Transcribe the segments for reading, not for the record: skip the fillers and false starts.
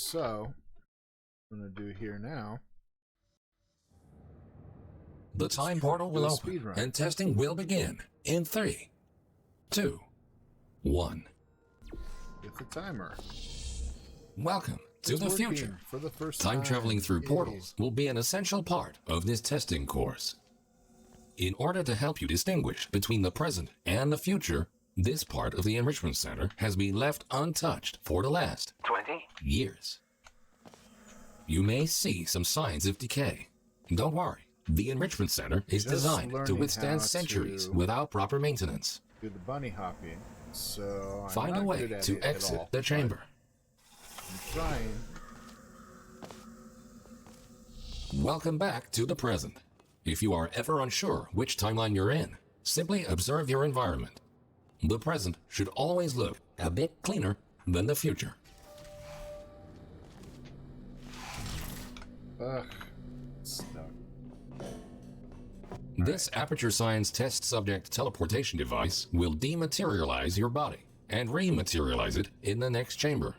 So, I'm going to do here now. The time portal will open and testing will begin in 3, 2, 1. With the timer. Welcome to the future. For the first Time traveling through portals will be an essential part of this testing course. In order to help you distinguish between the present and the future, this part of the Enrichment Center has been left untouched for the last 20 years. You may see some signs of decay. Don't worry. The Enrichment Center is designed to withstand centuries without proper maintenance. Do the bunny hopping, so I'm Find a way to exit the chamber. I'm trying. Welcome back to the present. If you are ever unsure which timeline you're in, simply observe your environment. The present should always look a bit cleaner than the future. Ugh, stuck. This Aperture Science test subject teleportation device will dematerialize your body and rematerialize it in the next chamber.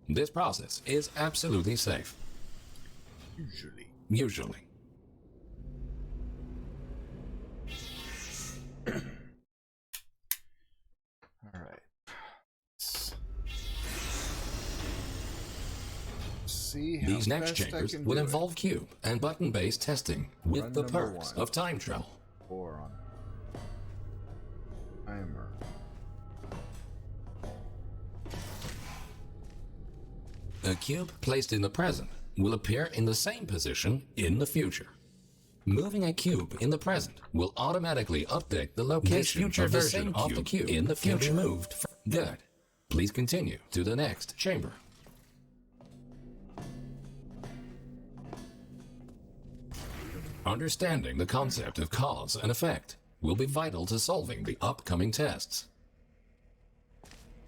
This process is absolutely safe. Usually. All right. These next chambers will involve cube and button-based testing with the perks of time travel. 4 on timer. A cube placed in the present will appear in the same position in the future. Moving a cube in the present will automatically update the location of the same cube in the future. Moved. Good. Please continue to the next chamber. Understanding the concept of cause and effect will be vital to solving the upcoming tests.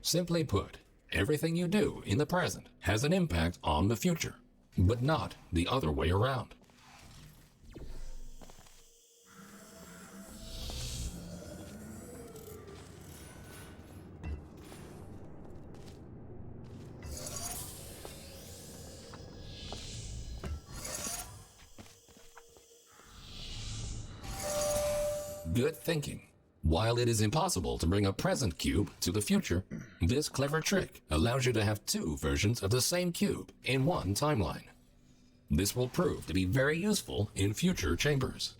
Simply put, everything you do in the present has an impact on the future, but not the other way around. Good thinking. While it is impossible to bring a present cube to the future, this clever trick allows you to have 2 versions of the same cube in one timeline. This will prove to be very useful in future chambers.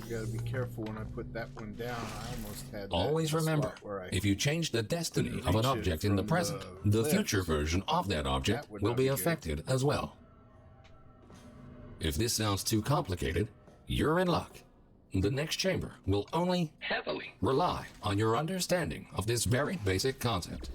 Gotta be careful when I put that one down. I almost had that. Always remember, if you change the destiny of an object in the present, the future version of that object will be affected as well. If this sounds too complicated, you're in luck. The next chamber will only heavily rely on your understanding of this very basic concept.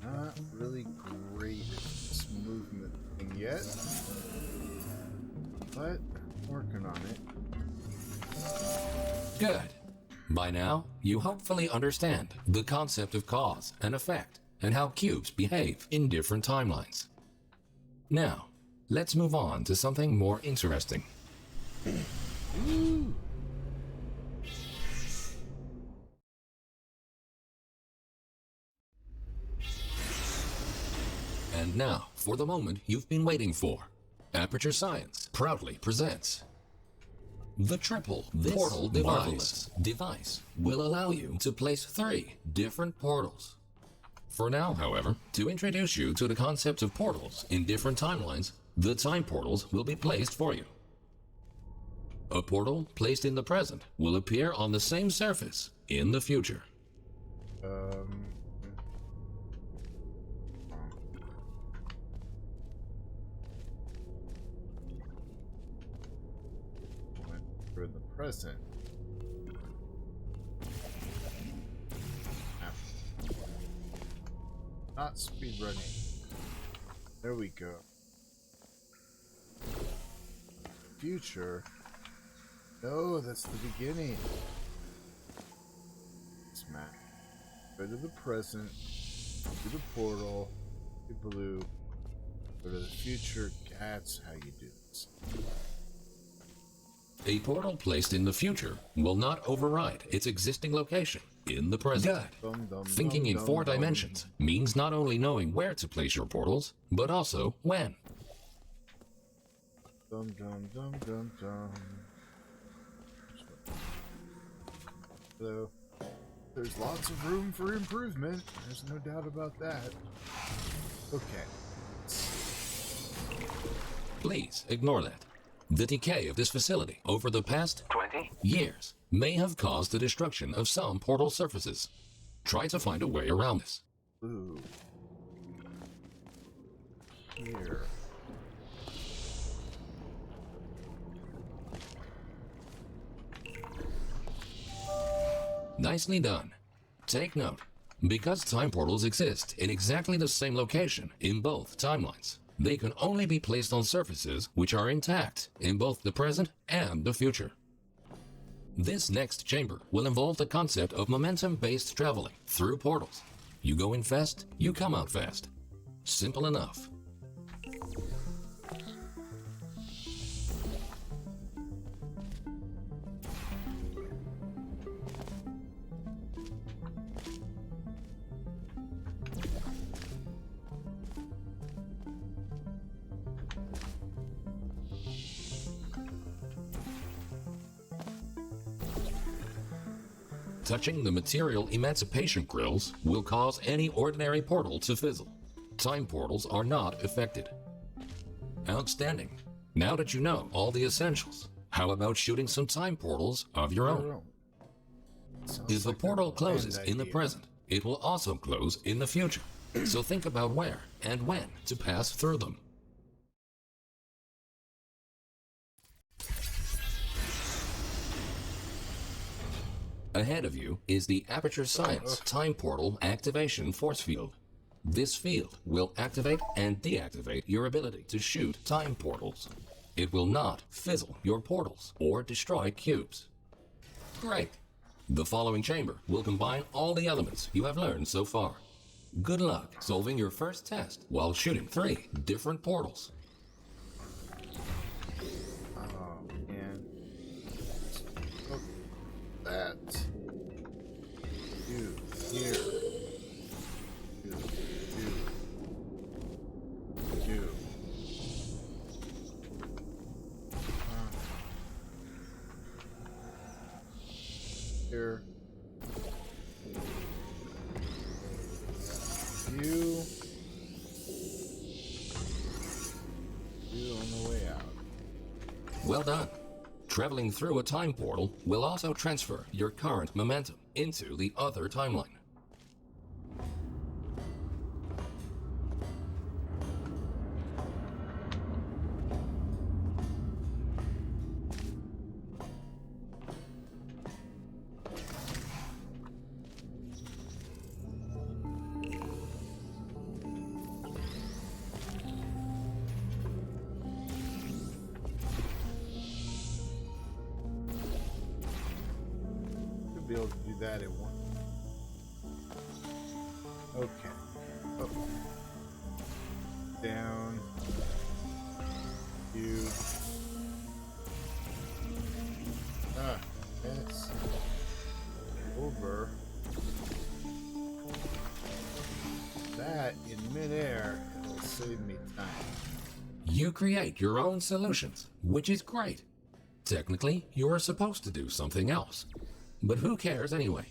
Not really great at this movement thing yet, but working on it. Good. By now, you hopefully understand the concept of cause and effect and how cubes behave in different timelines. Now, let's move on to something more interesting. And now, for the moment you've been waiting for, Aperture Science proudly presents the triple portal device will allow you to place 3 different portals. For now, however, to introduce you to the concept of portals in different timelines, the time portals will be placed for you. A portal placed in the present will appear on the same surface in the future. For the present. Not speedrunning. There we go. Future. No, that's the beginning. Smack. Go to the present. To the portal. To blue. Go to the future. That's how you do this. A portal placed in the future will not override its existing location in the present. Thinking in 4 dimensions means not only knowing where to place your portals, but also when. So, there's lots of room for improvement. There's no doubt about that. Okay. Please ignore that. The decay of this facility over the past 20 years may have caused the destruction of some portal surfaces. Try to find a way around this. Ooh. Here. Nicely done. Take note, because time portals exist in exactly the same location in both timelines, they can only be placed on surfaces which are intact in both the present and the future. This next chamber will involve the concept of momentum-based traveling through portals. You go in fast, you come out fast. Simple enough. Touching the material emancipation grills will cause any ordinary portal to fizzle. Time portals are not affected. Outstanding. Now that you know all the essentials, how about shooting some time portals of your own? If a portal closes in the present, it will also close in the future. So think about where and when to pass through them. Ahead of you is the Aperture Science Time Portal Activation Force Field. This field will activate and deactivate your ability to shoot time portals. It will not fizzle your portals or destroy cubes. Great! The following chamber will combine all the elements you have learned so far. Good luck solving your first test while shooting 3 different portals. That. You here. You. Here. You. You on the way out. Well done. Traveling through a time portal will also transfer your current momentum into the other timeline. Be able to do that in one. Okay. Up. Down. You. That's over. That in midair, it'll save me time. You create your own solutions, which is great. Technically, you are supposed to do something else. But who cares anyway?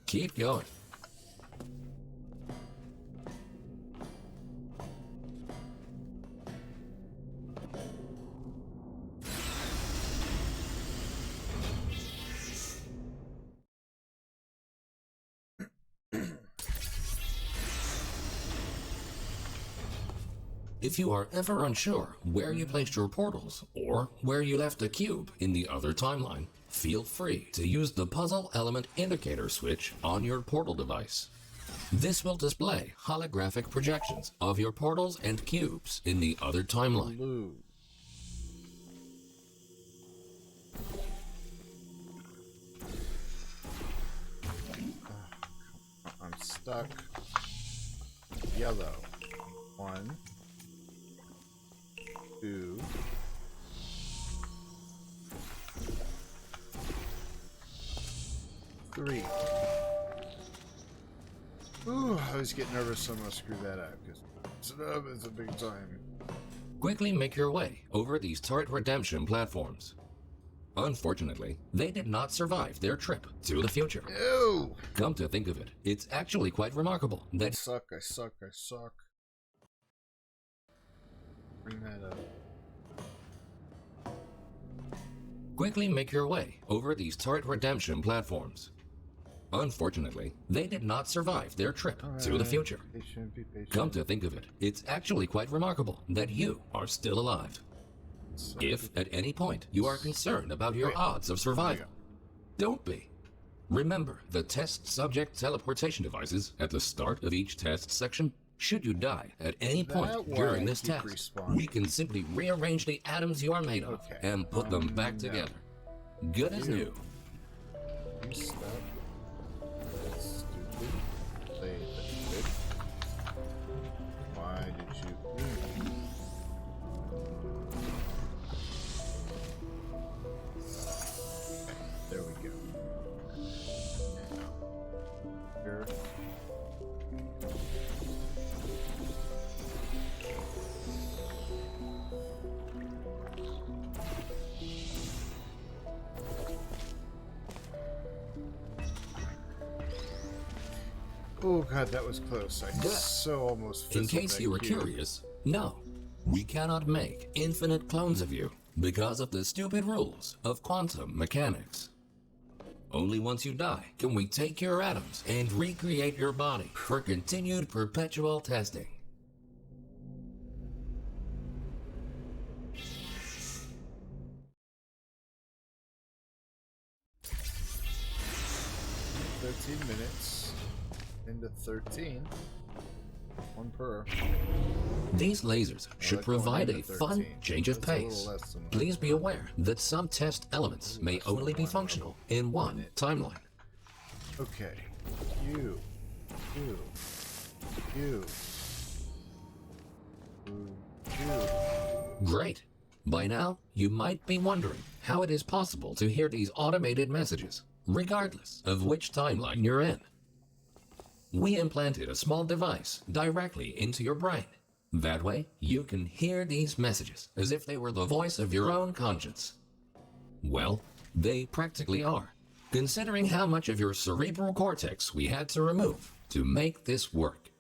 Keep going. If you are ever unsure where you placed your portals or where you left a cube in the other timeline, feel free to use the puzzle element indicator switch on your portal device. This will display holographic projections of your portals and cubes in the other timeline. Blue. I'm stuck. Yellow. 1, 2, 3. Ooh, I was getting nervous. I'm gonna screw that up because it's a big time. Quickly make your way over these turret redemption platforms. Unfortunately, they did not survive their trip to the future. Ew! Come to think of it, it's actually quite remarkable that I suck. Bring that up. Quickly make your way over these turret redemption platforms. Unfortunately, they did not survive their trip to the future. Be patient. Come to think of it, it's actually quite remarkable that you are still alive. If at any point you are concerned about your odds of survival, don't be. Remember the test subject teleportation devices at the start of each test section? Should you die at any point during this test, we can simply rearrange the atoms you are made of and put them back together. Good as new. You stuck. That's stupid. Play the trick. Why did you... There we go. Now, here. Oh god, that was close. I so almost In case you were curious, no, we cannot make infinite clones of you because of the stupid rules of quantum mechanics. Only once you die can we take your atoms and recreate your body for continued perpetual testing. minutes into 13. 1 per. These lasers should provide a fun change of pace. Please be aware that some test elements may only be functional in one timeline. Okay. You. Great. By now, you might be wondering how it is possible to hear these automated messages, regardless of which timeline you're in. We implanted a small device directly into your brain. That way, you can hear these messages as if they were the voice of your own conscience. Well, they practically are, considering how much of your cerebral cortex we had to remove to make this work.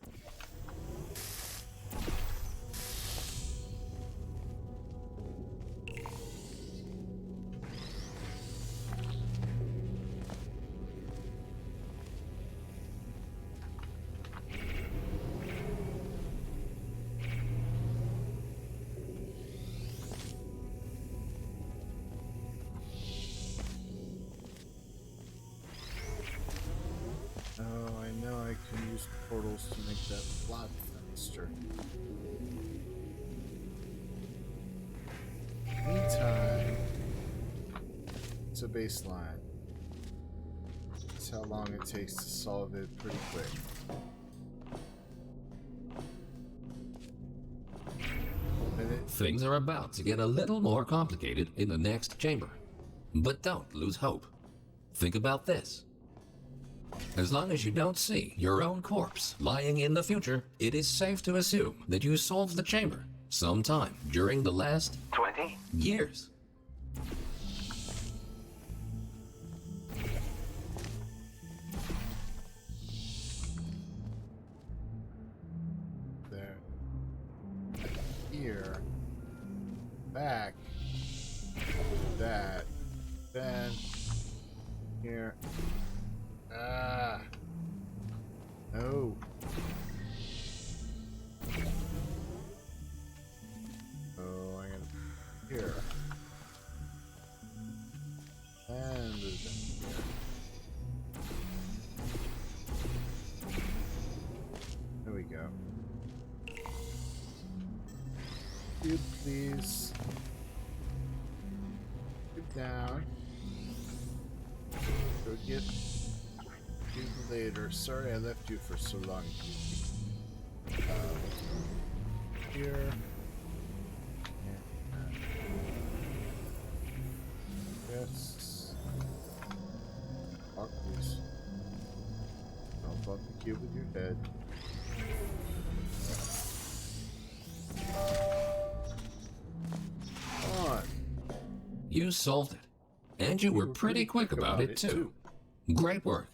Oh, I know I can use portals to make that plot faster. Meantime, it's a baseline. That's how long it takes to solve it pretty quick. Things are about to get a little more complicated in the next chamber. But don't lose hope. Think about this. As long as you don't see your own corpse lying in the future, it is safe to assume that you solved the chamber sometime during the last 20 years. There. Here. Back. That. Then. Here. Ah. No. here. And move in here. There we go. Cube, please. Get down. Go get cube later. Sorry I left you for so long. Here. Yes. Fuck this. Don't bump the cube with your head. Come on. You solved it. And you were pretty quick about it, too. Great work.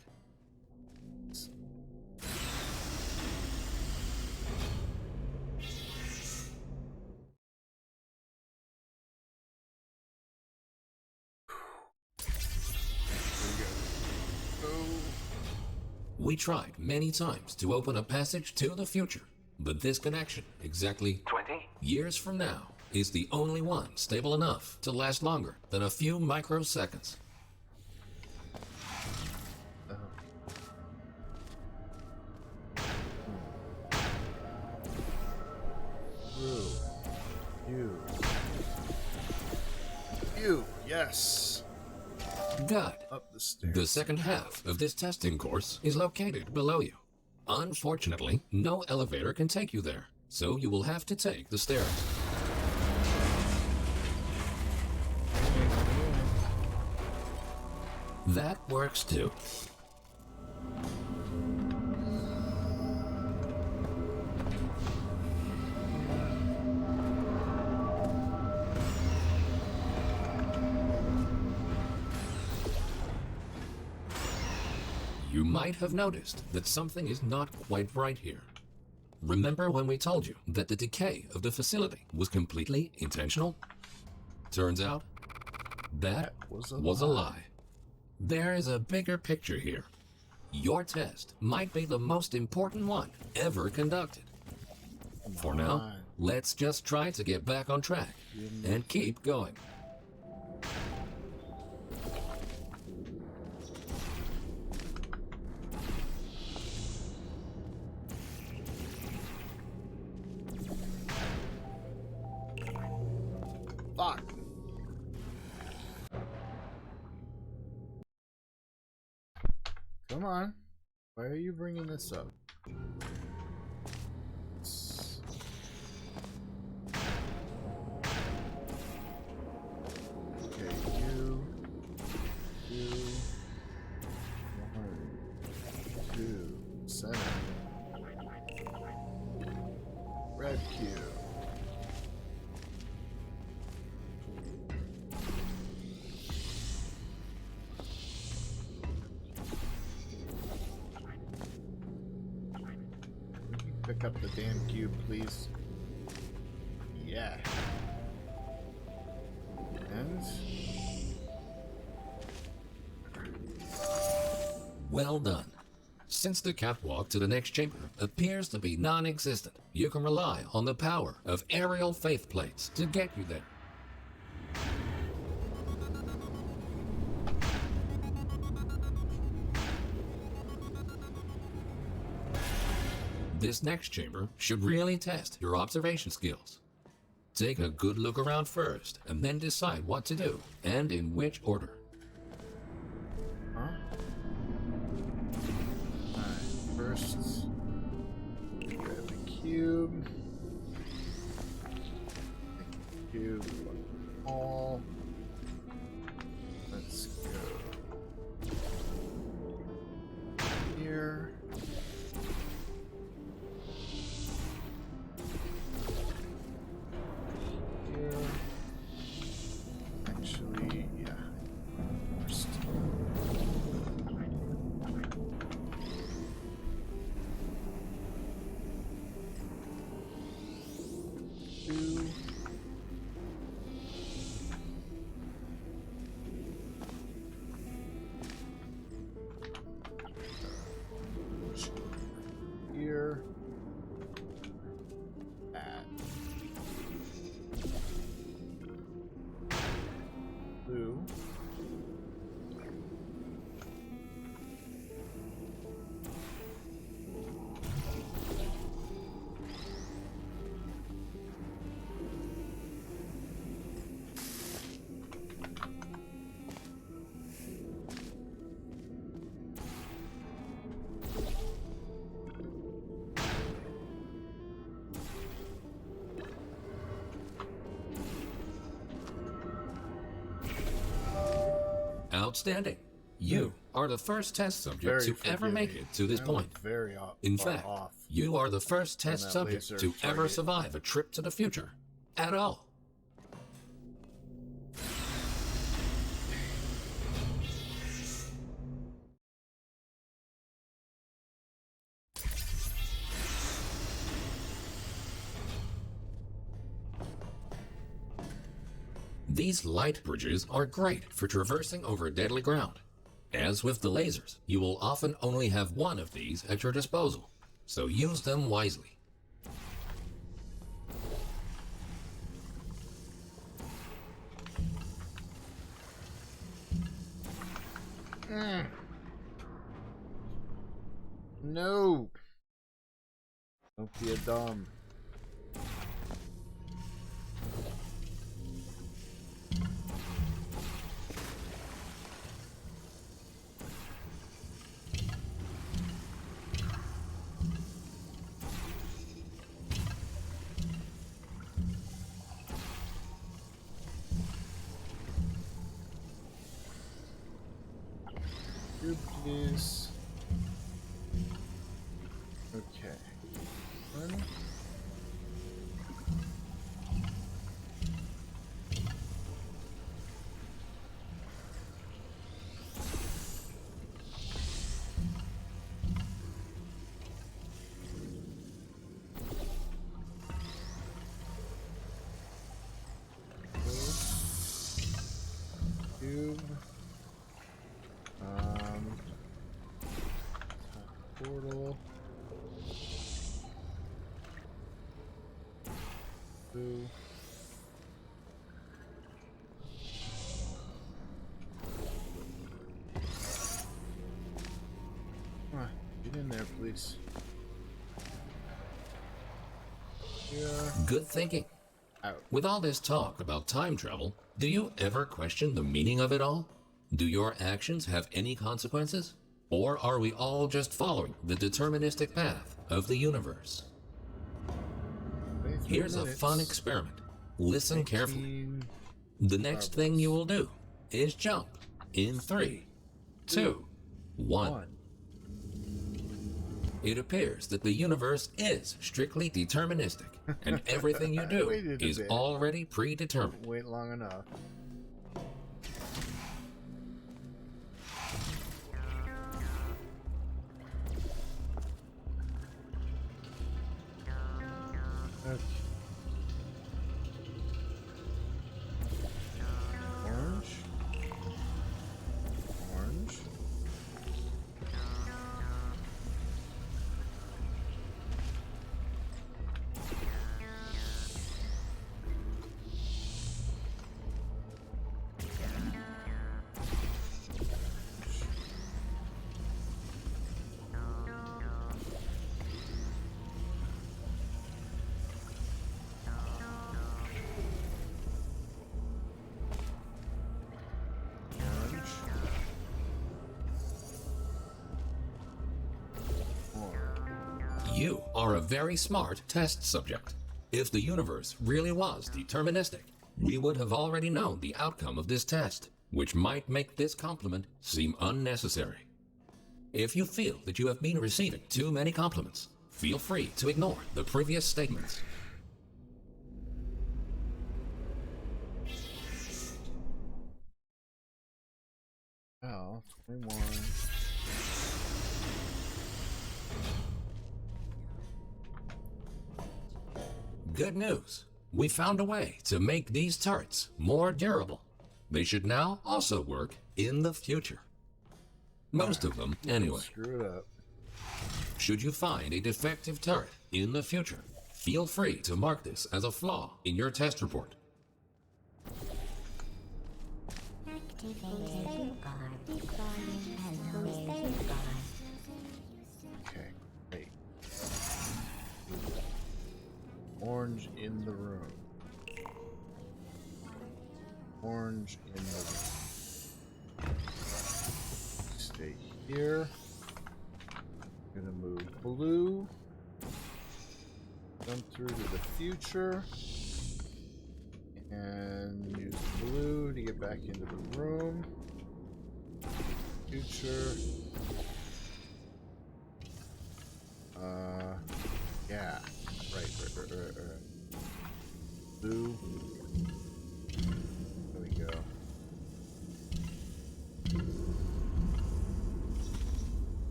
We tried many times to open a passage to the future, but this connection, exactly 20 years from now, is the only one stable enough to last longer than a few microseconds. You, yes. Good. Up the stairs. The second half of this testing course is located below you. Unfortunately, no elevator can take you there, so you will have to take the stairs. That works too. You might have noticed that something is not quite right here. Remember when we told you that the decay of the facility was completely intentional? Turns out, that was a lie. There is a bigger picture here. Your test might be the most important one ever conducted. For now, let's just try to get back on track and keep going. Fuck. Come on. Why are you bringing this up? Okay, you. 1, 2, 7. Red cube. Pick up the damn cube, please. Yeah. And... Well done. Since the catwalk to the next chamber appears to be non-existent, you can rely on the power of aerial faith plates to get you there. This next chamber should really test your observation skills. Take a good look around first, and then decide what to do, and in which order. Huh? Alright, first, grab the cube. Take the cube, all. Let's go here. Actually, yeah. First. 2. Outstanding. You are the first test subject to ever make it to this point. In fact, you are the first test subject to ever survive a trip to the future at all. These light bridges are great for traversing over deadly ground. As with the lasers, you will often only have one of these at your disposal, so use them wisely. No! Don't be a dumb. Please. Okay. One. Cube. Portal. Two. Get in there, please. Yeah. Good thinking. Out. With all this talk about time travel, do you ever question the meaning of it all? Do your actions have any consequences? Or are we all just following the deterministic path of the universe? Here's a fun experiment. Listen carefully. The next thing you will do is jump in 3, 2, 1. It appears that the universe is strictly deterministic, and everything you do is already predetermined. Wait long enough. Okay. Orange. Orange. You are a very smart test subject. If the universe really was deterministic, we would have already known the outcome of this test, which might make this compliment seem unnecessary. If you feel that you have been receiving too many compliments, feel free to ignore the previous statements. Oh, 21. Good news. We found a way to make these turrets more durable. They should now also work in the future. Most of them, anyway. Screw it up. Should you find a defective turret in the future, feel free to mark this as a flaw in your test report. Okay, wait. Orange in the room. Orange in the room. Stay here. Gonna move blue. Jump through to the future. And use blue to get back into the room. future. Yeah. Right. Blue. There we go.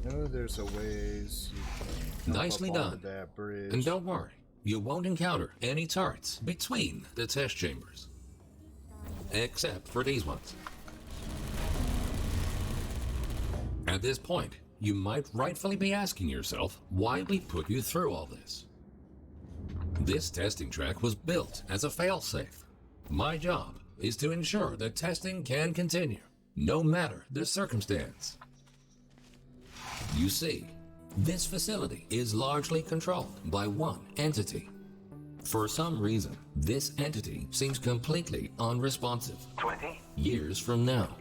No, there's a ways you can Nicely done. that bridge. And don't worry, you won't encounter any turrets between the test chambers. Except for these ones. At this point, you might rightfully be asking yourself why we put you through all this. This testing track was built as a failsafe. My job is to ensure that testing can continue, no matter the circumstance. You see, this facility is largely controlled by one entity. For some reason, this entity seems completely unresponsive. 20 years from now.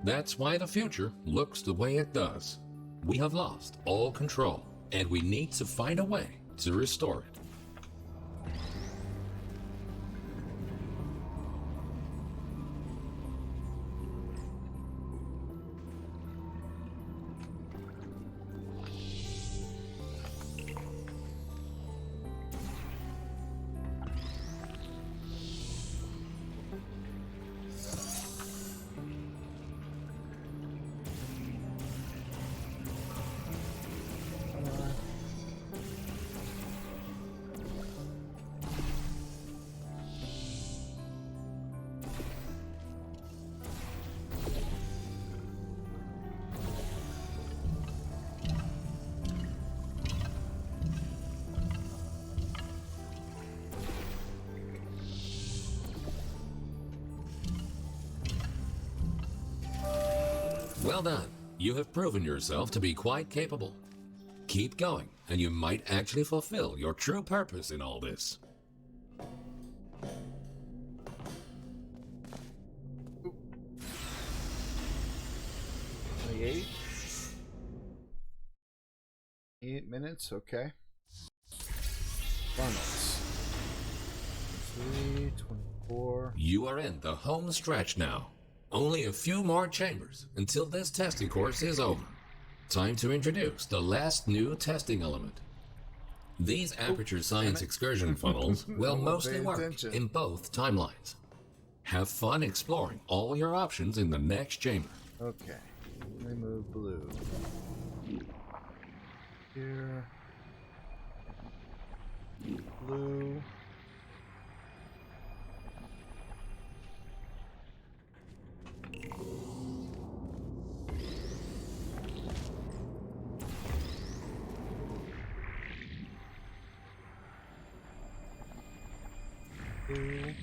That's why the future looks the way it does. We have lost all control, and we need to find a way to restore it. Well done. You have proven yourself to be quite capable. Keep going, and you might actually fulfill your true purpose in all this. Eight. 8 minutes, okay. Funnels. 23, 24. You are in the home stretch now. Only a few more chambers until this testing course is over. Time to introduce the last new testing element. These aperture science excursion funnels will mostly work in both timelines. Have fun exploring all your options in the next chamber. Okay. Remove blue. Here. Blue. Blue.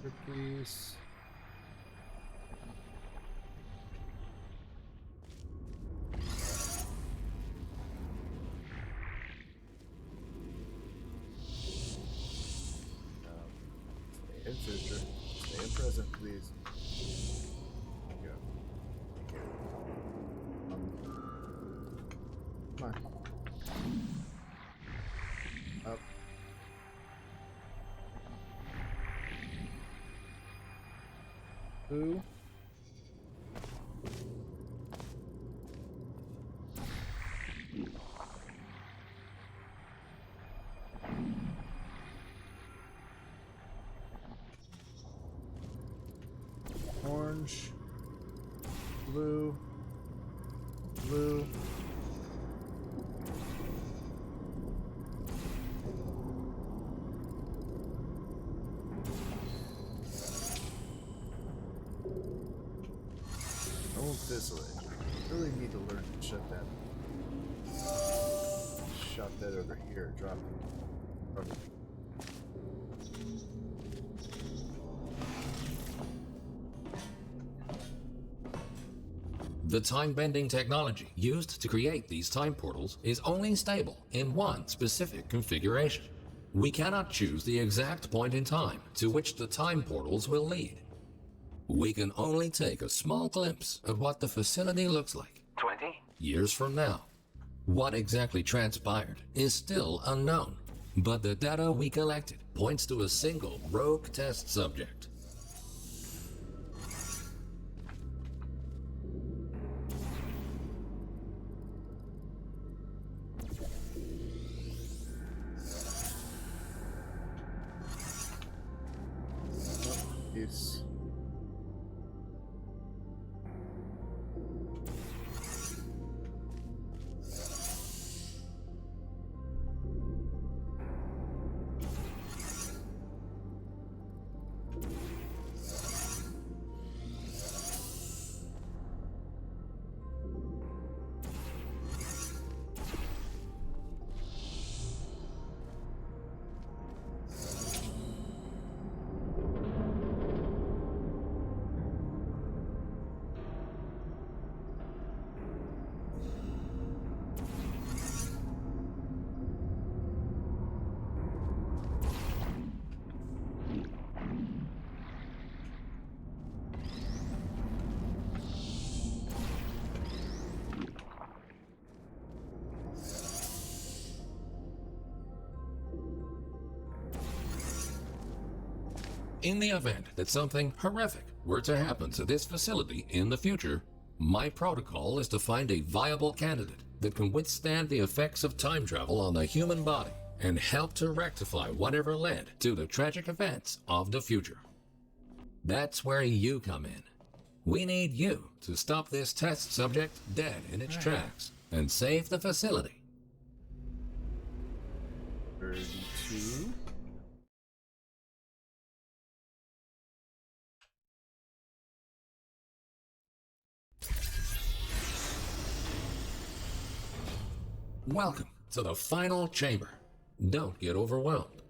Cookies. Stay in future. Stay in present, please. There you go. Come on. Up. Blue. Orange. Blue. Blue. This way. Really need to learn to shut that. Shut that over here. Drop it. The time-bending technology used to create these time portals is only stable in one specific configuration. We cannot choose the exact point in time to which the time portals will lead. We can only take a small glimpse of what the facility looks like 20 years from now. What exactly transpired is still unknown, but the data we collected points to a single rogue test subject. It's In the event that something horrific were to happen to this facility in the future, my protocol is to find a viable candidate that can withstand the effects of time travel on the human body and help to rectify whatever led to the tragic events of the future. That's where you come in. We need you to stop this test subject dead in its tracks and save the facility. 32. Welcome to the final chamber. Don't get overwhelmed.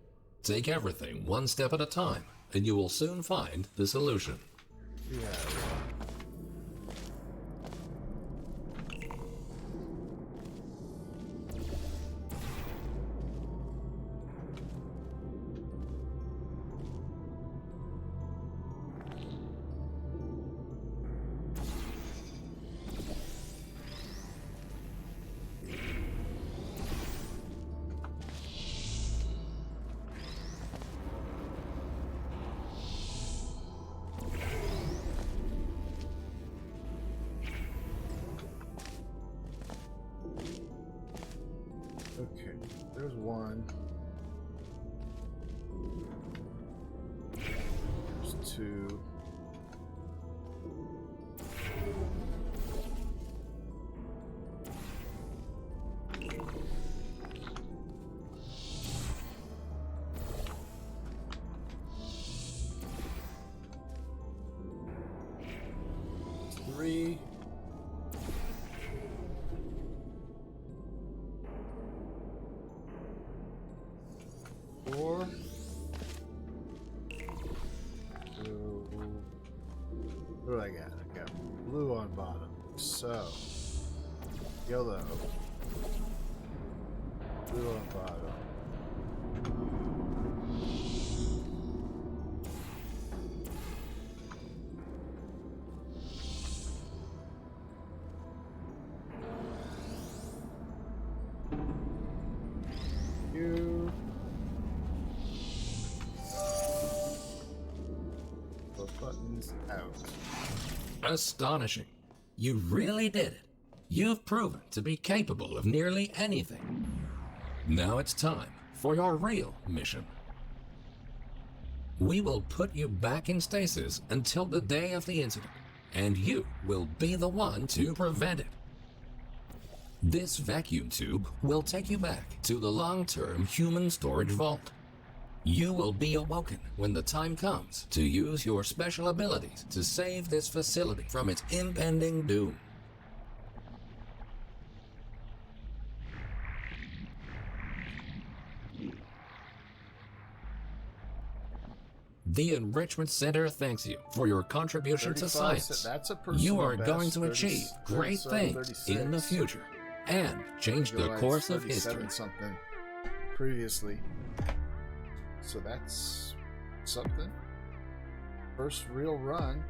Take everything one step at a time, and you will soon find the solution. Yeah. Okay, there's one. There's two. Three. Four. So, what do I got? I got blue on bottom. So, yellow. Blue on bottom. You. Buttons out. Astonishing. You really did it. You've proven to be capable of nearly anything. Now it's time for your real mission. We will put you back in stasis until the day of the incident, and you will be the one to prevent it. This vacuum tube will take you back to the long-term human storage vault. You will be awoken when the time comes to use your special abilities to save this facility from its impending doom. The Enrichment Center thanks you for your contribution to science. That's a You are best. going to achieve great things in the future and change the course of history. Something previously. So that's something. First real run.